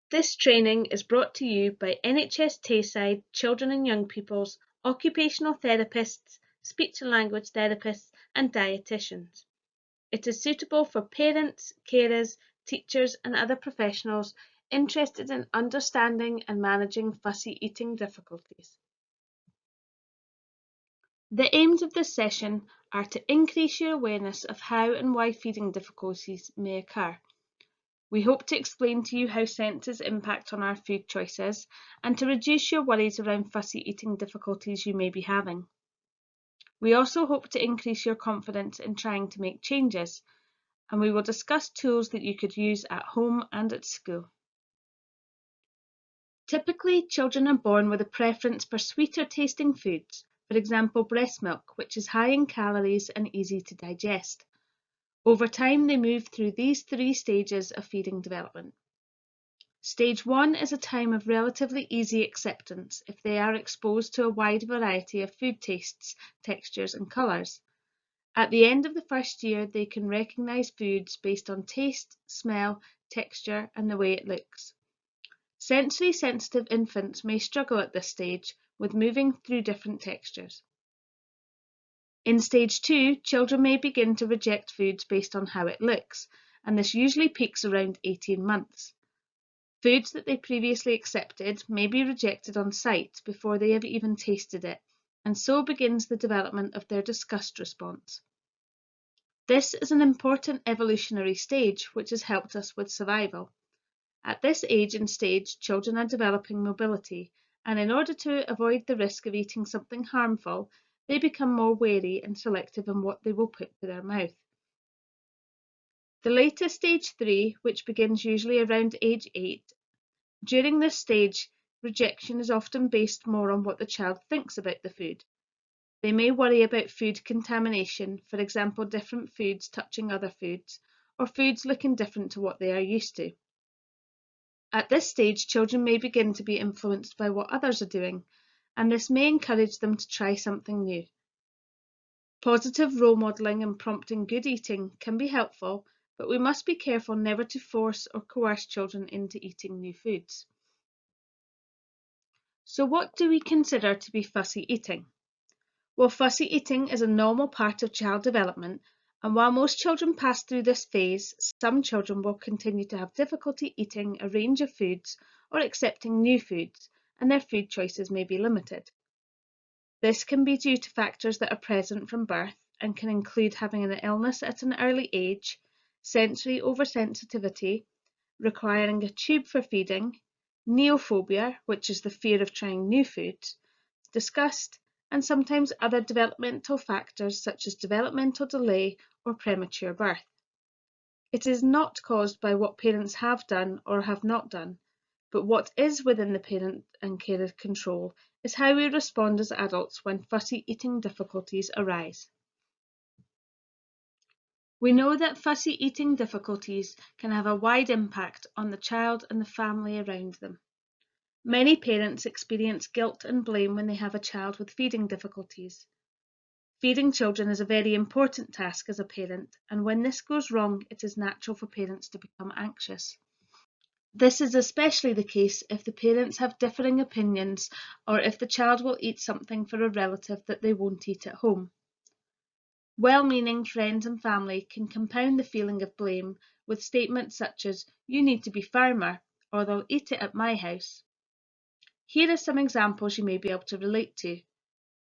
This training is brought to you by NHS Tayside Children and Young People's occupational therapists, speech and language therapists and dietitians. It is suitable for parents, carers, teachers and other professionals interested in understanding and managing fussy eating difficulties. The aims of this session are to increase your awareness of how and why feeding difficulties may occur. We hope to explain to you how senses impact on our food choices and to reduce your worries around fussy eating difficulties you may be having. We also hope to increase your confidence in trying to make changes, and we will discuss tools that you could use at home and at school. Typically, children are born with a preference for sweeter tasting foods, for example breast milk, which is high in calories and easy to digest. Over time, they move through these 3 stages of feeding development. Stage 1 is a time of relatively easy acceptance if they are exposed to a wide variety of food tastes, textures and colours. At the end of the first year, they can recognise foods based on taste, smell, texture and the way it looks. Sensory sensitive infants may struggle at this stage with moving through different textures. In stage 2, children may begin to reject foods based on how it looks, and this usually peaks around 18 months. Foods that they previously accepted may be rejected on sight before they have even tasted it, and so begins the development of their disgust response. This is an important evolutionary stage which has helped us with survival. At this age and stage, children are developing mobility, and in order to avoid the risk of eating something harmful, they become more wary and selective in what they will put to their mouth. The later stage 3, which begins usually around age 8, during this stage, rejection is often based more on what the child thinks about the food. They may worry about food contamination, for example, different foods touching other foods, or foods looking different to what they are used to. At this stage, children may begin to be influenced by what others are doing, and this may encourage them to try something new. Positive role modelling and prompting good eating can be helpful, but we must be careful never to force or coerce children into eating new foods. So what do we consider to be fussy eating? Well, fussy eating is a normal part of child development, and while most children pass through this phase, some children will continue to have difficulty eating a range of foods or accepting new foods, and their food choices may be limited. This can be due to factors that are present from birth and can include having an illness at an early age, sensory oversensitivity, requiring a tube for feeding, neophobia, which is the fear of trying new foods, disgust, and sometimes other developmental factors such as developmental delay or premature birth. It is not caused by what parents have done or have not done, but what is within the parent and carer control is how we respond as adults when fussy eating difficulties arise. We know that fussy eating difficulties can have a wide impact on the child and the family around them. Many parents experience guilt and blame when they have a child with feeding difficulties. Feeding children is a very important task as a parent, and when this goes wrong, it is natural for parents to become anxious. This is especially the case if the parents have differing opinions or if the child will eat something for a relative that they won't eat at home. Well-meaning friends and family can compound the feeling of blame with statements such as, "You need to be firmer," or "They'll eat it at my house." Here are some examples you may be able to relate to.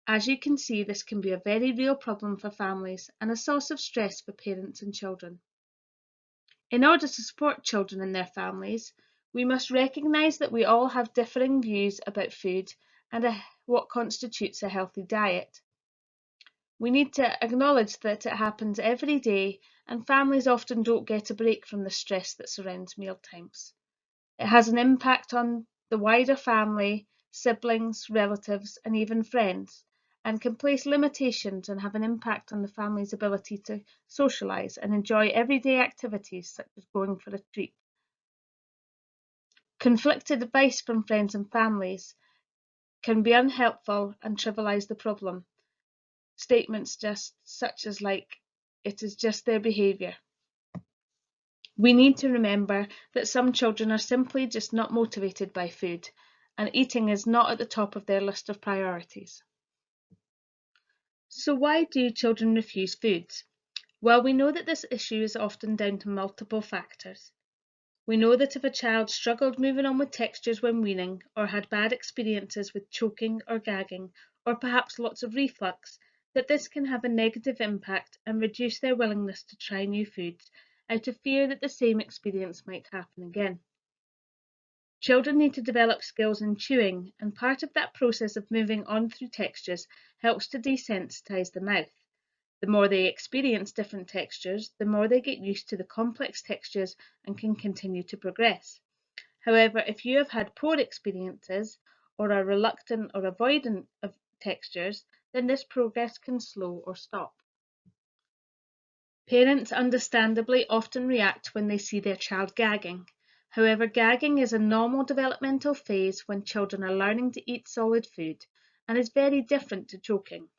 As you can see, this can be a very real problem for families and a source of stress for parents and children. In order to support children and their families, we must recognise that we all have differing views about food and what constitutes a healthy diet. We need to acknowledge that it happens every day and families often don't get a break from the stress that surrounds mealtimes. It has an impact on the wider family, siblings, relatives, and even friends, and can place limitations and have an impact on the family's ability to socialise and enjoy everyday activities such as going for a treat. Conflicted advice from friends and families can be unhelpful and trivialise the problem. Statements just such as like, "It is just their behaviour." We need to remember that some children are simply just not motivated by food, and eating is not at the top of their list of priorities. So why do children refuse foods? Well, we know that this issue is often down to multiple factors. We know that if a child struggled moving on with textures when weaning, or had bad experiences with choking or gagging, or perhaps lots of reflux, that this can have a negative impact and reduce their willingness to try new foods out of fear that the same experience might happen again. Children need to develop skills in chewing, and part of that process of moving on through textures helps to desensitize the mouth. The more they experience different textures, the more they get used to the complex textures and can continue to progress. However, if you have had poor experiences or are reluctant or avoidant of textures, then this progress can slow or stop. Parents understandably often react when they see their child gagging. However, gagging is a normal developmental phase when children are learning to eat solid food and is very different to choking.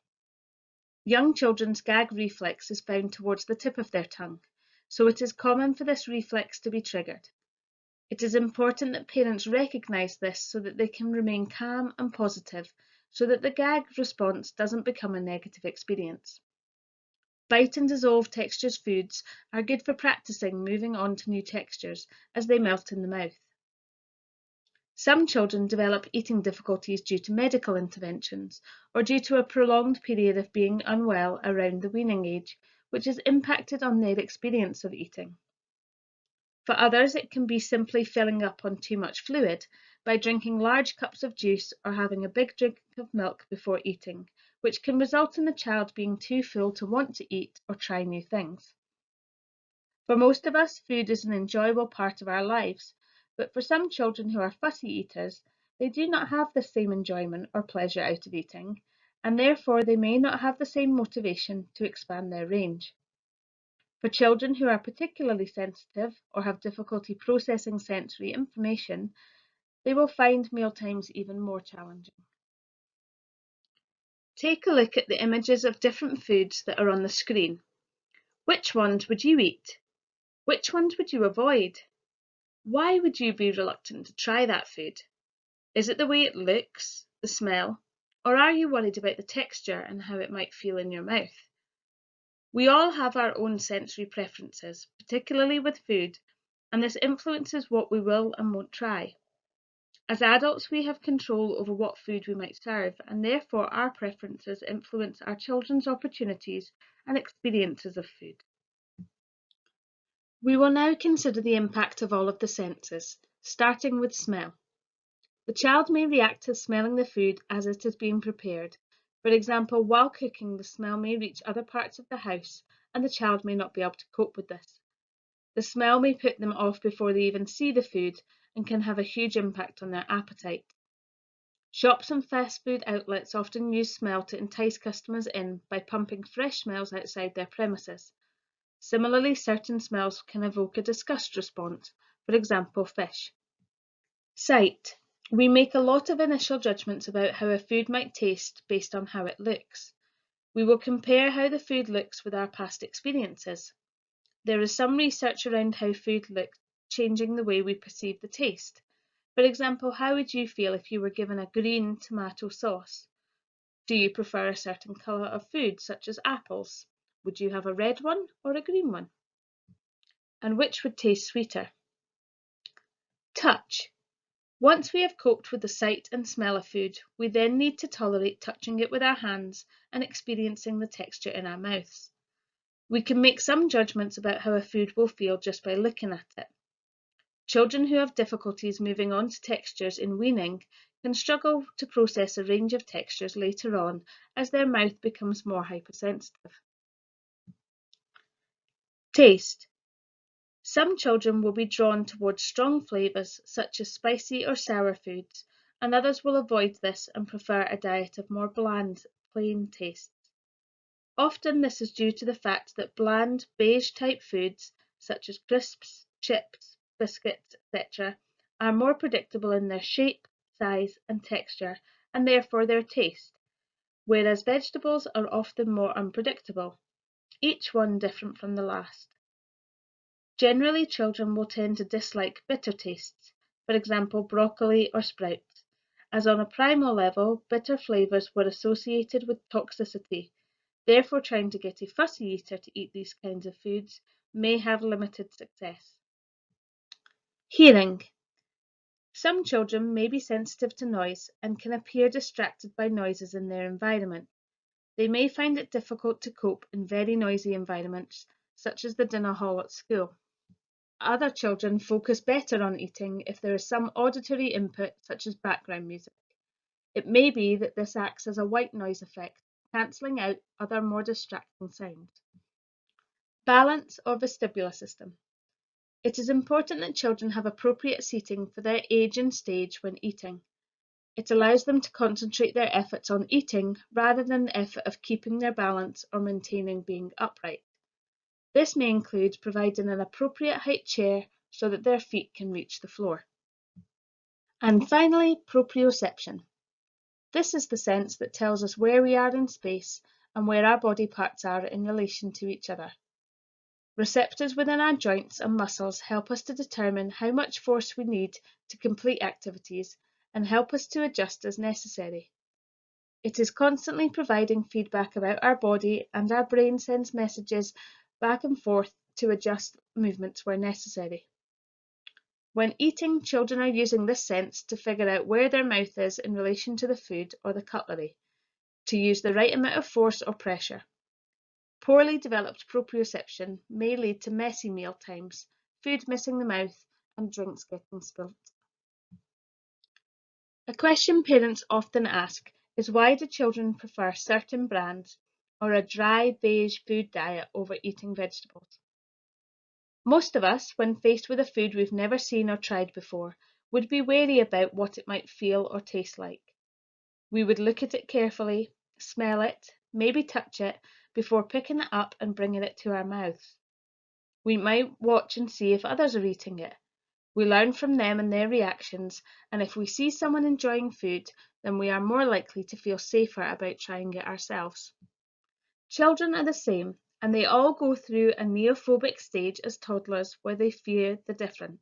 Young children's gag reflex is found towards the tip of their tongue, so it is common for this reflex to be triggered. It is important that parents recognise this so that they can remain calm and positive, so that the gag response doesn't become a negative experience. Bite and dissolve textures foods are good for practicing moving on to new textures as they melt in the mouth. Some children develop eating difficulties due to medical interventions or due to a prolonged period of being unwell around the weaning age, which has impacted on their experience of eating. For others, it can be simply filling up on too much fluid by drinking large cups of juice or having a big drink of milk before eating, which can result in the child being too full to want to eat or try new things. For most of us, food is an enjoyable part of our lives, but for some children who are fussy eaters, they do not have the same enjoyment or pleasure out of eating, and therefore they may not have the same motivation to expand their range. For children who are particularly sensitive or have difficulty processing sensory information, they will find mealtimes even more challenging. Take a look at the images of different foods that are on the screen. Which ones would you eat? Which ones would you avoid? Why would you be reluctant to try that food? Is it the way it looks, the smell, or are you worried about the texture and how it might feel in your mouth? We all have our own sensory preferences, particularly with food, and this influences what we will and won't try. As adults, we have control over what food we might serve, and therefore our preferences influence our children's opportunities and experiences of food. We will now consider the impact of all of the senses, starting with smell. The child may react to smelling the food as it is being prepared. For example, while cooking, the smell may reach other parts of the house, and the child may not be able to cope with this. The smell may put them off before they even see the food and can have a huge impact on their appetite. Shops and fast food outlets often use smell to entice customers in by pumping fresh smells outside their premises. Similarly, certain smells can evoke a disgust response, for example, fish. Sight. We make a lot of initial judgments about how a food might taste based on how it looks. We will compare how the food looks with our past experiences. There is some research around how food looks changing the way we perceive the taste. For example, how would you feel if you were given a green tomato sauce? Do you prefer a certain colour of food, such as apples? Would you have a red one or a green one? And which would taste sweeter? Touch. Once we have coped with the sight and smell of food, we then need to tolerate touching it with our hands and experiencing the texture in our mouths. We can make some judgments about how a food will feel just by looking at it. Children who have difficulties moving on to textures in weaning can struggle to process a range of textures later on as their mouth becomes more hypersensitive. Taste. Some children will be drawn towards strong flavours such as spicy or sour foods, and others will avoid this and prefer a diet of more bland, plain tastes. Often this is due to the fact that bland, beige-type foods such as crisps, chips, biscuits, etc. are more predictable in their shape, size and texture, and therefore their taste, whereas vegetables are often more unpredictable, each one different from the last. Generally, children will tend to dislike bitter tastes, for example broccoli or sprouts, as on a primal level bitter flavours were associated with toxicity. Therefore, trying to get a fussy eater to eat these kinds of foods may have limited success. Hearing. Some children may be sensitive to noise and can appear distracted by noises in their environment. They may find it difficult to cope in very noisy environments, such as the dinner hall at school. Other children focus better on eating if there is some auditory input, such as background music. It may be that this acts as a white noise effect, cancelling out other more distracting sounds. Balance or vestibular system. It is important that children have appropriate seating for their age and stage when eating. It allows them to concentrate their efforts on eating rather than the effort of keeping their balance or maintaining being upright. This may include providing an appropriate height chair so that their feet can reach the floor. And finally, proprioception. This is the sense that tells us where we are in space and where our body parts are in relation to each other. Receptors within our joints and muscles help us to determine how much force we need to complete activities and help us to adjust as necessary. It is constantly providing feedback about our body, and our brain sends messages back and forth to adjust movements where necessary. When eating, children are using this sense to figure out where their mouth is in relation to the food or the cutlery, to use the right amount of force or pressure. Poorly developed proprioception may lead to messy meal times, food missing the mouth, and drinks getting spilt. A question parents often ask is why do children prefer certain brands or a dry, beige food diet over eating vegetables? Most of us, when faced with a food we've never seen or tried before, would be wary about what it might feel or taste like. We would look at it carefully, smell it, maybe touch it, before picking it up and bringing it to our mouths. We might watch and see if others are eating it. We learn from them and their reactions, and if we see someone enjoying food, then we are more likely to feel safer about trying it ourselves. Children are the same, and they all go through a neophobic stage as toddlers where they fear the different.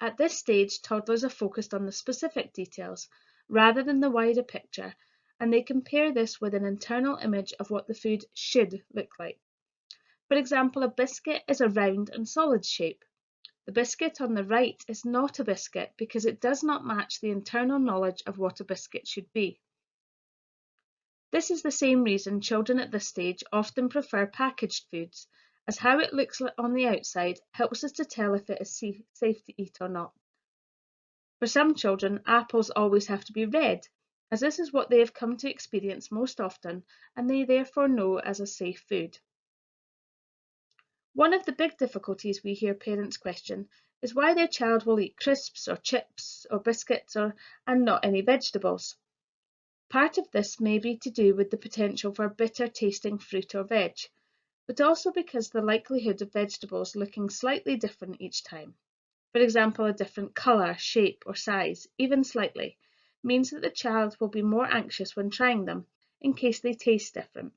At this stage, toddlers are focused on the specific details rather than the wider picture, and they compare this with an internal image of what the food should look like. For example, a biscuit is a round and solid shape. The biscuit on the right is not a biscuit because it does not match the internal knowledge of what a biscuit should be. This is the same reason children at this stage often prefer packaged foods, as how it looks on the outside helps us to tell if it is safe to eat or not. For some children, apples always have to be red, as this is what they have come to experience most often, and they therefore know as a safe food. One of the big difficulties we hear parents question is why their child will eat crisps or chips or biscuits and not any vegetables. Part of this may be to do with the potential for bitter tasting fruit or veg, but also because the likelihood of vegetables looking slightly different each time, for example a different colour, shape or size, even slightly, means that the child will be more anxious when trying them in case they taste different.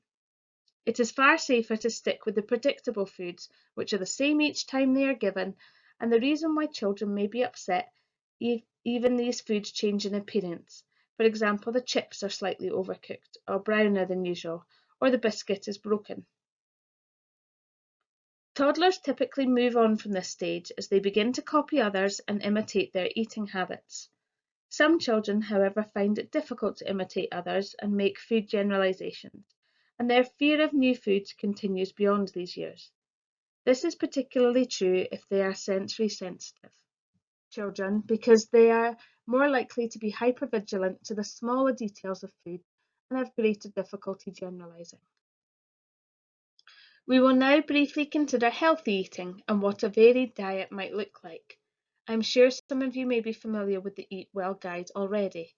It is far safer to stick with the predictable foods, which are the same each time they are given, and the reason why children may be upset even these foods change in appearance. For example, the chips are slightly overcooked or browner than usual, or the biscuit is broken. Toddlers typically move on from this stage as they begin to copy others and imitate their eating habits. Some children, however, find it difficult to imitate others and make food generalizations, and their fear of new foods continues beyond these years. This is particularly true if they are sensory sensitive children because they are more likely to be hypervigilant to the smaller details of food and have greater difficulty generalizing. We will now briefly consider healthy eating and what a varied diet might look like. I'm sure some of you may be familiar with the Eat Well guide already.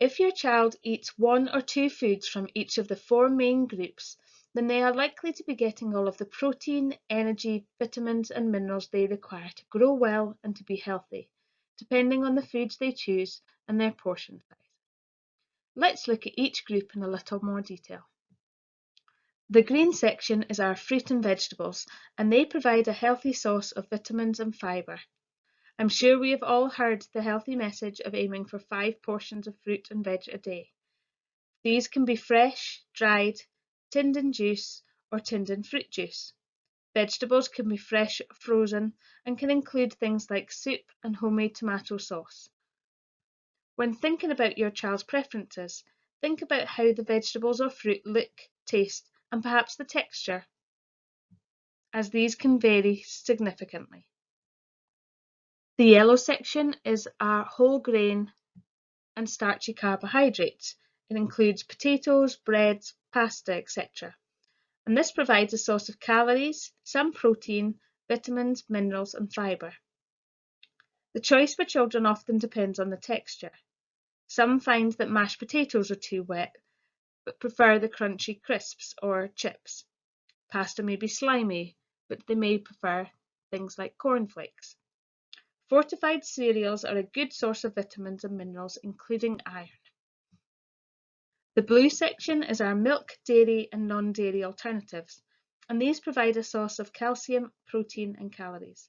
If your child eats one or two foods from each of the four main groups, then they are likely to be getting all of the protein, energy, vitamins and minerals they require to grow well and to be healthy, depending on the foods they choose and their portion size. Let's look at each group in a little more detail. The green section is our fruit and vegetables, and they provide a healthy source of vitamins and fibre. I'm sure we have all heard the healthy message of aiming for 5 portions of fruit and veg a day. These can be fresh, dried, tinned in juice, or tinned in fruit juice. Vegetables can be fresh or frozen and can include things like soup and homemade tomato sauce. When thinking about your child's preferences, think about how the vegetables or fruit look, taste, and perhaps the texture, as these can vary significantly. The yellow section is our whole grain and starchy carbohydrates. It includes potatoes, breads, pasta, etc. And this provides a source of calories, some protein, vitamins, minerals, and fibre. The choice for children often depends on the texture. Some find that mashed potatoes are too wet, but prefer the crunchy crisps or chips. Pasta may be slimy, but they may prefer things like cornflakes. Fortified cereals are a good source of vitamins and minerals, including iron. The blue section is our milk, dairy, and non-dairy alternatives, and these provide a source of calcium, protein, and calories.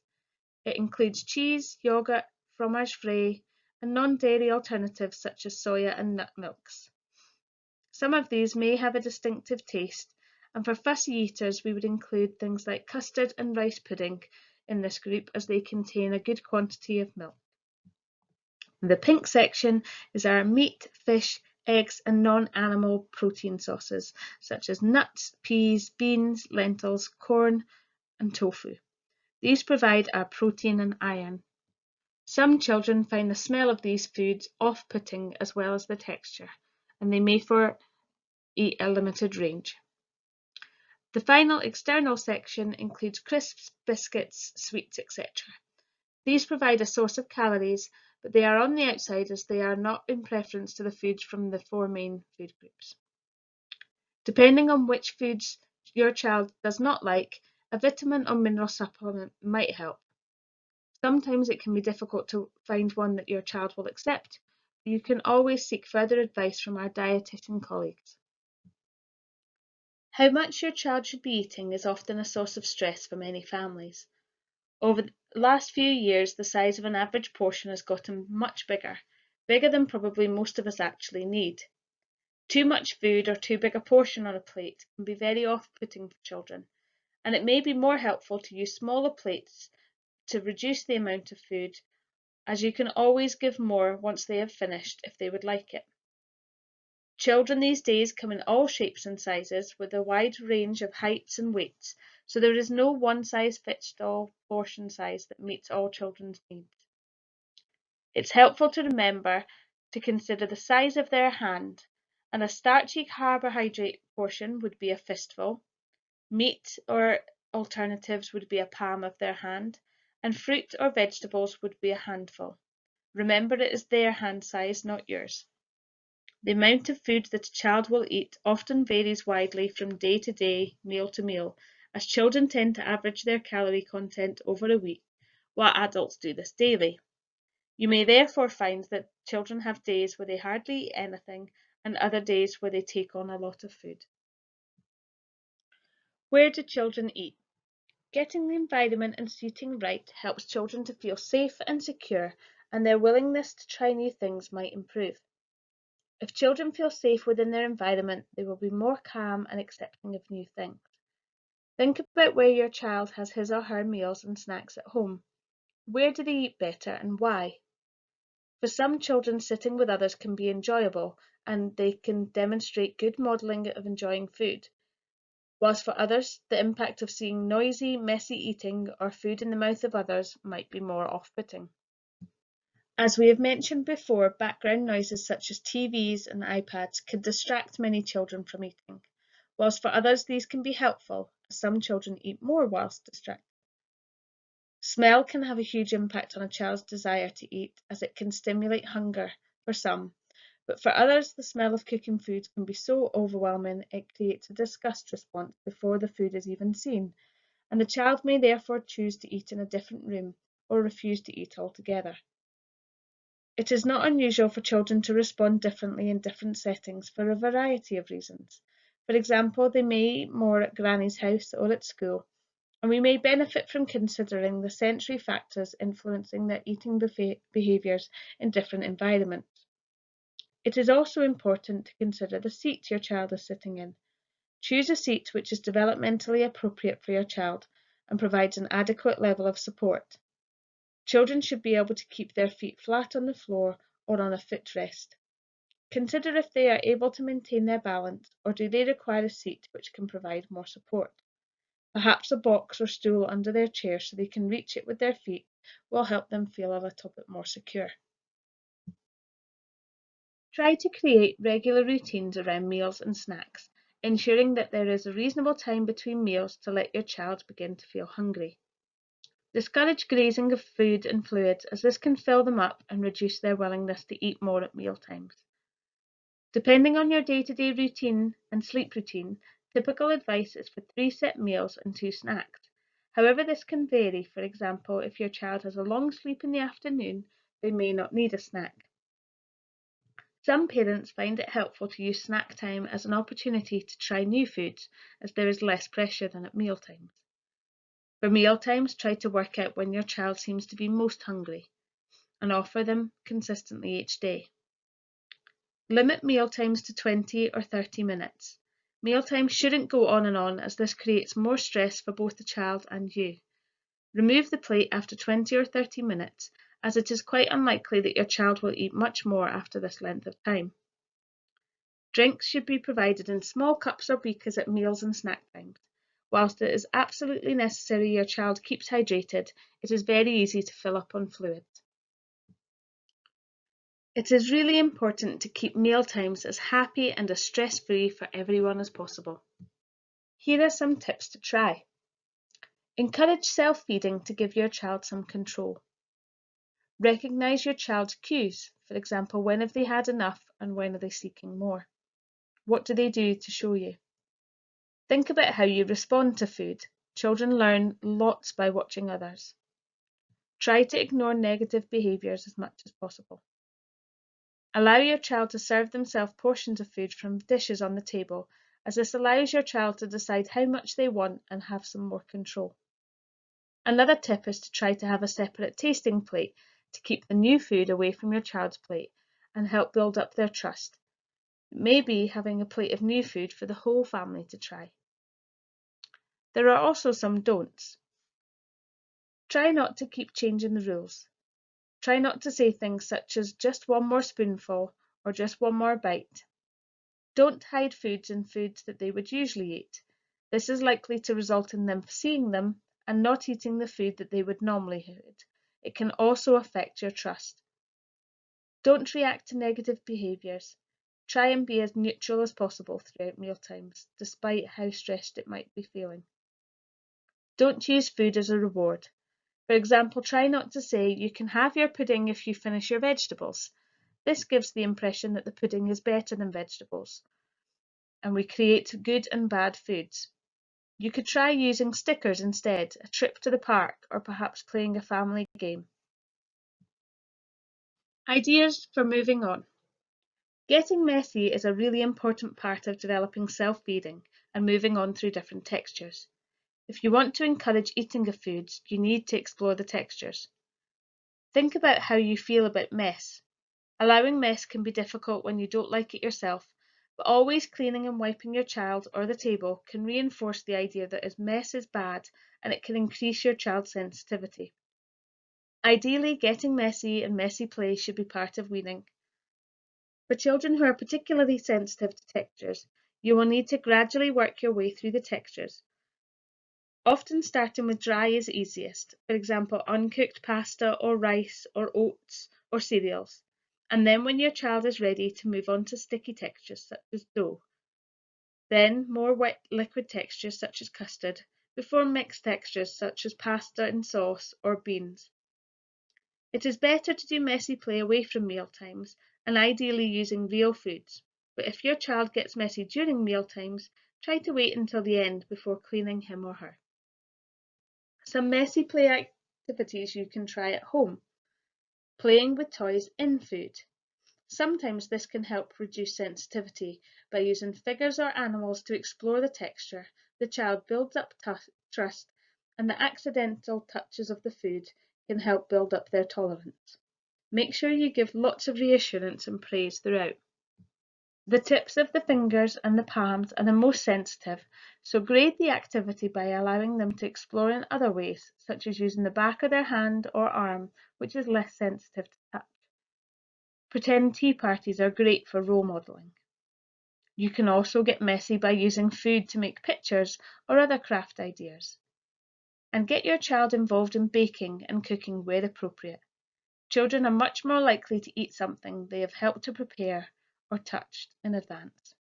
It includes cheese, yogurt, fromage frais, and non-dairy alternatives such as soya and nut milks. Some of these may have a distinctive taste, and for fussy eaters we would include things like custard and rice pudding in this group, as they contain a good quantity of milk. The pink section is our meat, fish, eggs, and non-animal protein sources, such as nuts, peas, beans, lentils, corn, and tofu. These provide our protein and iron. Some children find the smell of these foods off-putting as well as the texture, and they may therefore eat a limited range. The final external section includes crisps, biscuits, sweets, etc. These provide a source of calories, but they are on the outside as they are not in preference to the foods from the 4 main food groups. Depending on which foods your child does not like, a vitamin or mineral supplement might help. Sometimes it can be difficult to find one that your child will accept. You can always seek further advice from our dietitian colleagues. How much your child should be eating is often a source of stress for many families. Over the last few years, the size of an average portion has gotten much bigger than probably most of us actually need. Too much food or too big a portion on a plate can be very off-putting for children, and it may be more helpful to use smaller plates to reduce the amount of food, as you can always give more once they have finished if they would like it. Children these days come in all shapes and sizes with a wide range of heights and weights, so there is no one-size-fits-all portion size that meets all children's needs. It's helpful to remember to consider the size of their hand, and a starchy carbohydrate portion would be a fistful, meat or alternatives would be a palm of their hand, and fruit or vegetables would be a handful. Remember, it is their hand size, not yours. The amount of food that a child will eat often varies widely from day to day, meal to meal, as children tend to average their calorie content over a week, while adults do this daily. You may therefore find that children have days where they hardly eat anything and other days where they take on a lot of food. Where do children eat? Getting the environment and seating right helps children to feel safe and secure, and their willingness to try new things might improve. If children feel safe within their environment, they will be more calm and accepting of new things. Think about where your child has his or her meals and snacks at home. Where do they eat better and why? For some children, sitting with others can be enjoyable and they can demonstrate good modelling of enjoying food, whilst for others, the impact of seeing noisy, messy eating or food in the mouth of others might be more off-putting. As we have mentioned before, background noises such as TVs and iPads can distract many children from eating, whilst for others these can be helpful, as some children eat more whilst distracted. Smell can have a huge impact on a child's desire to eat, as it can stimulate hunger for some, but for others the smell of cooking food can be so overwhelming it creates a disgust response before the food is even seen, and the child may therefore choose to eat in a different room or refuse to eat altogether. It is not unusual for children to respond differently in different settings for a variety of reasons. For example, they may eat more at Granny's house or at school, and we may benefit from considering the sensory factors influencing their eating behaviours in different environments. It is also important to consider the seat your child is sitting in. Choose a seat which is developmentally appropriate for your child and provides an adequate level of support. Children should be able to keep their feet flat on the floor or on a footrest. Consider if they are able to maintain their balance, or do they require a seat which can provide more support. Perhaps a box or stool under their chair so they can reach it with their feet will help them feel a little bit more secure. Try to create regular routines around meals and snacks, ensuring that there is a reasonable time between meals to let your child begin to feel hungry. Discourage grazing of food and fluids, as this can fill them up and reduce their willingness to eat more at mealtimes. Depending on your day-to-day routine and sleep routine, typical advice is for 3 set meals and 2 snacks. However, this can vary. For example, if your child has a long sleep in the afternoon, they may not need a snack. Some parents find it helpful to use snack time as an opportunity to try new foods, as there is less pressure than at mealtimes. For mealtimes, try to work out when your child seems to be most hungry and offer them consistently each day. Limit mealtimes to 20 or 30 minutes. Mealtimes shouldn't go on and on, as this creates more stress for both the child and you. Remove the plate after 20 or 30 minutes, as it is quite unlikely that your child will eat much more after this length of time. Drinks should be provided in small cups or beakers at meals and snack times. Whilst it is absolutely necessary your child keeps hydrated, it is very easy to fill up on fluids. It is really important to keep mealtimes as happy and as stress-free for everyone as possible. Here are some tips to try. Encourage self-feeding to give your child some control. Recognise your child's cues. For example, when have they had enough and when are they seeking more? What do they do to show you? Think about how you respond to food. Children learn lots by watching others. Try to ignore negative behaviours as much as possible. Allow your child to serve themselves portions of food from dishes on the table, as this allows your child to decide how much they want and have some more control. Another tip is to try to have a separate tasting plate to keep the new food away from your child's plate and help build up their trust. It may be having a plate of new food for the whole family to try. There are also some don'ts. Try not to keep changing the rules. Try not to say things such as just one more spoonful or just one more bite. Don't hide foods in foods that they would usually eat. This is likely to result in them seeing them and not eating the food that they would normally eat. It can also affect your trust. Don't react to negative behaviours. Try and be as neutral as possible throughout mealtimes, despite how stressed it might be feeling. Don't use food as a reward. For example, try not to say, "You can have your pudding if you finish your vegetables." This gives the impression that the pudding is better than vegetables, and we create good and bad foods. You could try using stickers instead, a trip to the park, or perhaps playing a family game. Ideas for moving on. Getting messy is a really important part of developing self-feeding and moving on through different textures. If you want to encourage eating of foods, you need to explore the textures. Think about how you feel about mess. Allowing mess can be difficult when you don't like it yourself, but always cleaning and wiping your child or the table can reinforce the idea that mess is bad, and it can increase your child's sensitivity. Ideally, getting messy and messy play should be part of weaning. For children who are particularly sensitive to textures, you will need to gradually work your way through the textures. Often starting with dry is easiest, for example, uncooked pasta or rice or oats or cereals. And then when your child is ready to move on to sticky textures such as dough. Then more wet liquid textures such as custard, before mixed textures such as pasta and sauce or beans. It is better to do messy play away from mealtimes and ideally using real foods. But if your child gets messy during mealtimes, try to wait until the end before cleaning him or her. Some messy play activities you can try at home. Playing with toys in food. Sometimes this can help reduce sensitivity by using figures or animals to explore the texture. The child builds up trust, and the accidental touches of the food can help build up their tolerance. Make sure you give lots of reassurance and praise throughout. The tips of the fingers and the palms are the most sensitive, so grade the activity by allowing them to explore in other ways, such as using the back of their hand or arm, which is less sensitive to touch. Pretend tea parties are great for role modelling. You can also get messy by using food to make pictures or other craft ideas. And get your child involved in baking and cooking where appropriate. Children are much more likely to eat something they have helped to prepare or touched in advance.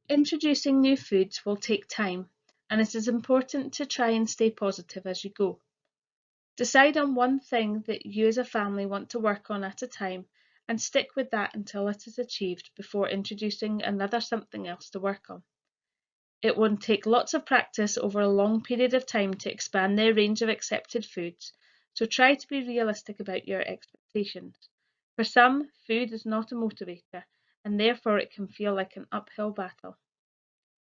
Introducing new foods will take time, and it is important to try and stay positive as you go. Decide on one thing that you as a family want to work on at a time and stick with that until it is achieved before introducing another something else to work on. It will take lots of practice over a long period of time to expand their range of accepted foods, so try to be realistic about your expectations. For some, food is not a motivator, and therefore it can feel like an uphill battle.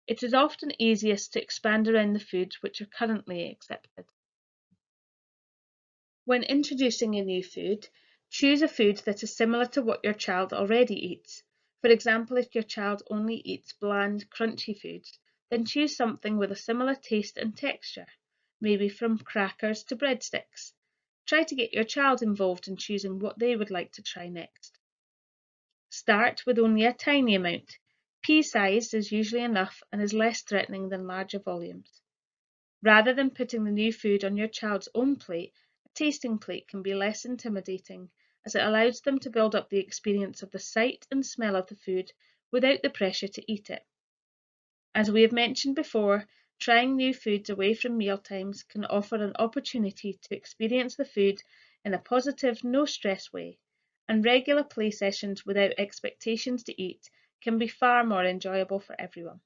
It is often easiest to expand around the foods which are currently accepted. When introducing a new food, choose a food that is similar to what your child already eats. For example, if your child only eats bland, crunchy foods, then choose something with a similar taste and texture, maybe from crackers to breadsticks. Try to get your child involved in choosing what they would like to try next. Start with only a tiny amount. Pea-sized is usually enough and is less threatening than larger volumes. Rather than putting the new food on your child's own plate, a tasting plate can be less intimidating, as it allows them to build up the experience of the sight and smell of the food without the pressure to eat it. As we have mentioned before, trying new foods away from mealtimes can offer an opportunity to experience the food in a positive, no-stress way, and regular play sessions without expectations to eat can be far more enjoyable for everyone.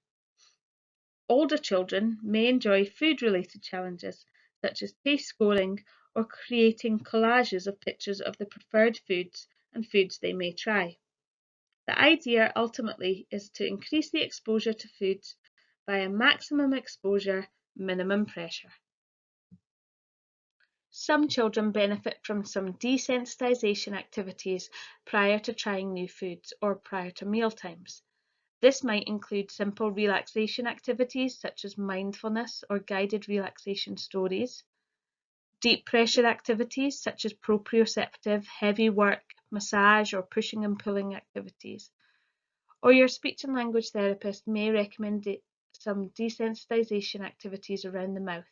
Older children may enjoy food-related challenges, such as taste scoring or creating collages of pictures of the preferred foods and foods they may try. The idea ultimately is to increase the exposure to foods by a maximum exposure, minimum pressure. Some children benefit from some desensitization activities prior to trying new foods or prior to mealtimes. This might include simple relaxation activities such as mindfulness or guided relaxation stories, deep pressure activities such as proprioceptive, heavy work, massage or pushing and pulling activities, or your speech and language therapist may recommend some desensitization activities around the mouth.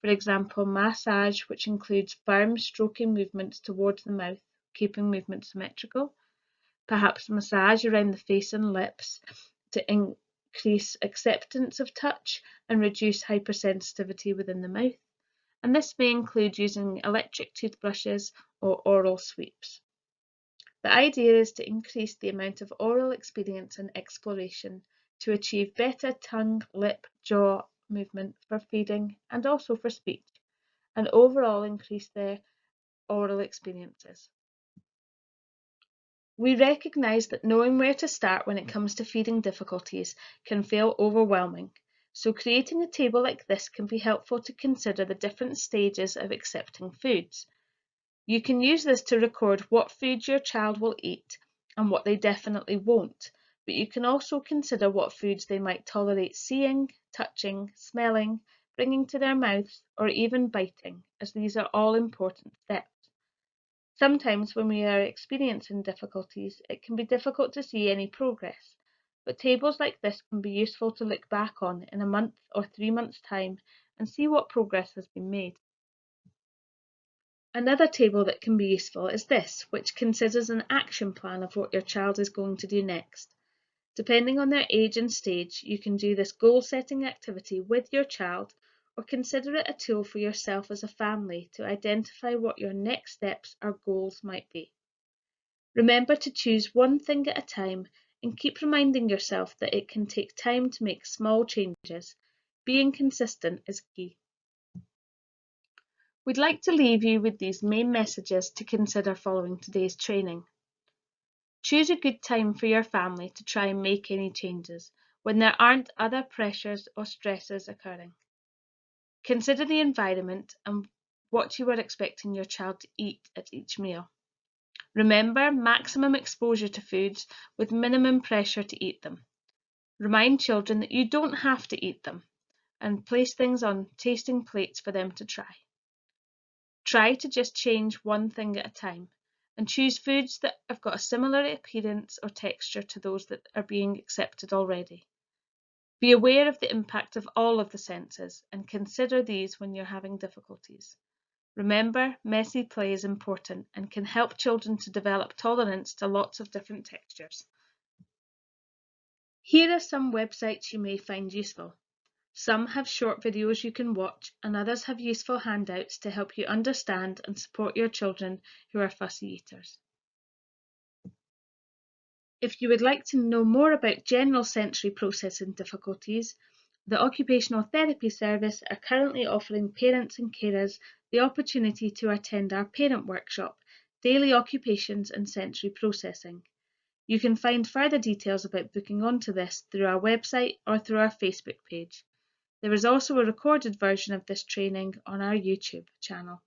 For example, massage, which includes firm stroking movements towards the mouth, keeping movement symmetrical, perhaps massage around the face and lips to increase acceptance of touch and reduce hypersensitivity within the mouth, and this may include using electric toothbrushes or oral sweeps. The idea is to increase the amount of oral experience and exploration to achieve better tongue, lip, jaw movement for feeding and also for speech, and overall increase their oral experiences. We recognise that knowing where to start when it comes to feeding difficulties can feel overwhelming, so creating a table like this can be helpful to consider the different stages of accepting foods. You can use this to record what foods your child will eat and what they definitely won't, but you can also consider what foods they might tolerate seeing, touching, smelling, bringing to their mouths, or even biting, as these are all important steps. Sometimes when we are experiencing difficulties, it can be difficult to see any progress, but tables like this can be useful to look back on in a month or 3 months' time and see what progress has been made. Another table that can be useful is this, which considers an action plan of what your child is going to do next. Depending on their age and stage, you can do this goal-setting activity with your child or consider it a tool for yourself as a family to identify what your next steps or goals might be. Remember to choose one thing at a time and keep reminding yourself that it can take time to make small changes. Being consistent is key. We'd like to leave you with these main messages to consider following today's training. Choose a good time for your family to try and make any changes when there aren't other pressures or stresses occurring. Consider the environment and what you are expecting your child to eat at each meal. Remember maximum exposure to foods with minimum pressure to eat them. Remind children that you don't have to eat them and place things on tasting plates for them to try. Try to just change one thing at a time and choose foods that have got a similar appearance or texture to those that are being accepted already. Be aware of the impact of all of the senses and consider these when you're having difficulties. Remember, messy play is important and can help children to develop tolerance to lots of different textures. Here are some websites you may find useful. Some have short videos you can watch, and others have useful handouts to help you understand and support your children who are fussy eaters. If you would like to know more about general sensory processing difficulties, the Occupational Therapy Service are currently offering parents and carers the opportunity to attend our parent workshop, Daily Occupations and Sensory Processing. You can find further details about booking onto this through our website or through our Facebook page. There is also a recorded version of this training on our YouTube channel.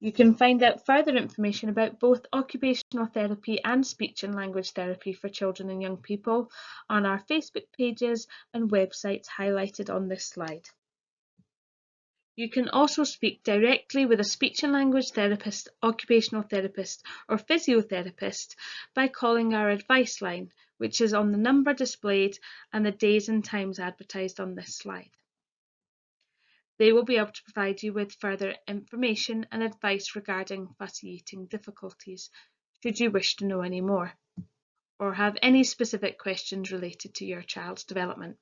You can find out further information about both occupational therapy and speech and language therapy for children and young people on our Facebook pages and websites highlighted on this slide. You can also speak directly with a speech and language therapist, occupational therapist, or physiotherapist by calling our advice line, which is on the number displayed and the days and times advertised on this slide. They will be able to provide you with further information and advice regarding fussy eating difficulties, should you wish to know any more, or have any specific questions related to your child's development.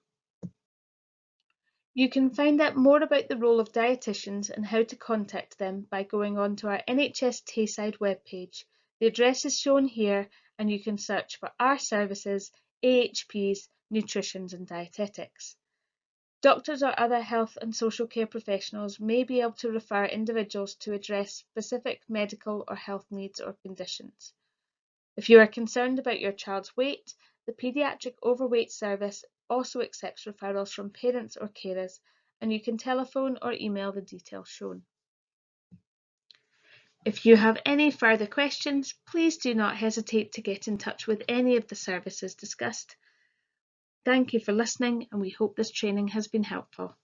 You can find out more about the role of dietitians and how to contact them by going on to our NHS Tayside webpage. The address is shown here, and you can search for our services, AHPs, nutritions and dietetics. Doctors or other health and social care professionals may be able to refer individuals to address specific medical or health needs or conditions. If you are concerned about your child's weight, the Paediatric Overweight Service also accepts referrals from parents or carers, and you can telephone or email the details shown. If you have any further questions, please do not hesitate to get in touch with any of the services discussed. Thank you for listening, and we hope this training has been helpful.